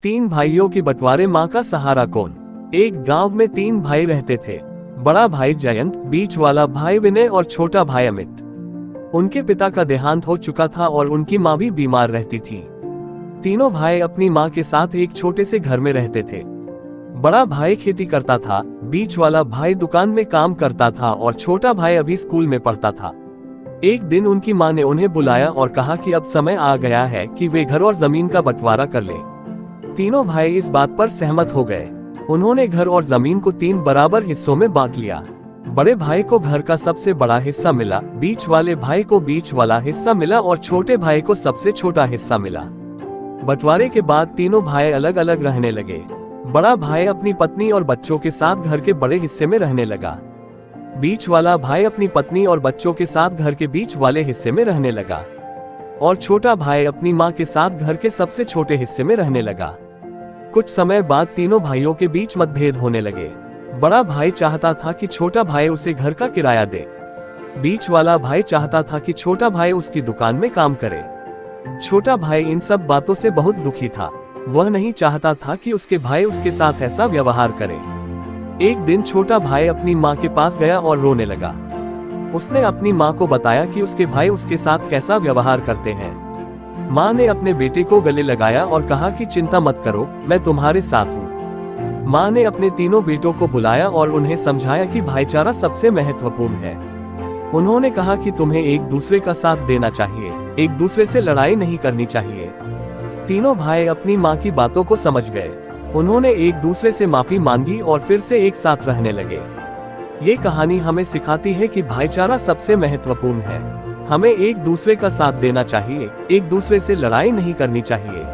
तीन भाइयों की बंटवारे माँ का सहारा कौन। एक गांव में तीन भाई रहते थे। बड़ा भाई जयंत, बीच वाला भाई विनय और छोटा भाई अमित। उनके पिता का देहांत हो चुका था और उनकी माँ भी बीमार रहती थी। तीनों भाई अपनी माँ के साथ एक छोटे से घर में रहते थे। बड़ा भाई खेती करता था, बीच वाला भाई दुकान में काम करता था और छोटा भाई अभी स्कूल में पढ़ता था। एक दिन उनकी माँ ने उन्हें बुलाया और कहा कि अब समय आ गया है कि वे घर और जमीन का बंटवारा कर लें। तीनों भाई इस बात पर सहमत हो गए। उन्होंने घर और जमीन को 3 बराबर हिस्सों में बांट लिया। बड़े भाई को घर का सबसे बड़ा हिस्सा मिला, बीच वाले भाई को बीच वाला हिस्सा मिला और छोटे भाई को सबसे छोटा हिस्सा मिला। बंटवारे के बाद तीनों भाई अलग अलग रहने लगे। बड़ा भाई अपनी पत्नी और बच्चों के साथ घर के बड़े हिस्से में रहने लगा। बीच वाला भाई अपनी पत्नी और बच्चों के साथ घर के बीच वाले हिस्से में रहने लगा और छोटा भाई अपनी माँ के साथ घर के सबसे छोटे हिस्से में रहने लगा। कुछ समय बाद तीनों भाइयों के बीच मतभेद होने लगे। बड़ा भाई चाहता था कि छोटा भाई उसे घर का किराया दे। बीच वाला भाई चाहता था कि छोटा भाई उसकी दुकान में काम करे। छोटा भाई इन सब बातों से बहुत दुखी था। वह नहीं चाहता था कि उसके भाई उसके साथ ऐसा व्यवहार करे। एक दिन छोटा भाई अपनी माँ के पास गया और रोने लगा। उसने अपनी माँ को बताया कि उसके भाई उसके साथ कैसा व्यवहार करते हैं। माँ ने अपने बेटे को गले लगाया और कहा कि चिंता मत करो, मैं तुम्हारे साथ हूँ। माँ ने अपने तीनों बेटों को बुलाया और उन्हें समझाया कि भाईचारा सबसे महत्वपूर्ण है। उन्होंने कहा कि तुम्हें एक दूसरे का साथ देना चाहिए, एक दूसरे से लड़ाई नहीं करनी चाहिए। तीनों भाई अपनी माँ की बातों को समझ गए। उन्होंने एक दूसरे से माफी मांगी और फिर से एक साथ रहने लगे। ये कहानी हमें सिखाती है कि भाईचारा सबसे महत्वपूर्ण है। हमें एक दूसरे का साथ देना चाहिए, एक दूसरे से लड़ाई नहीं करनी चाहिए।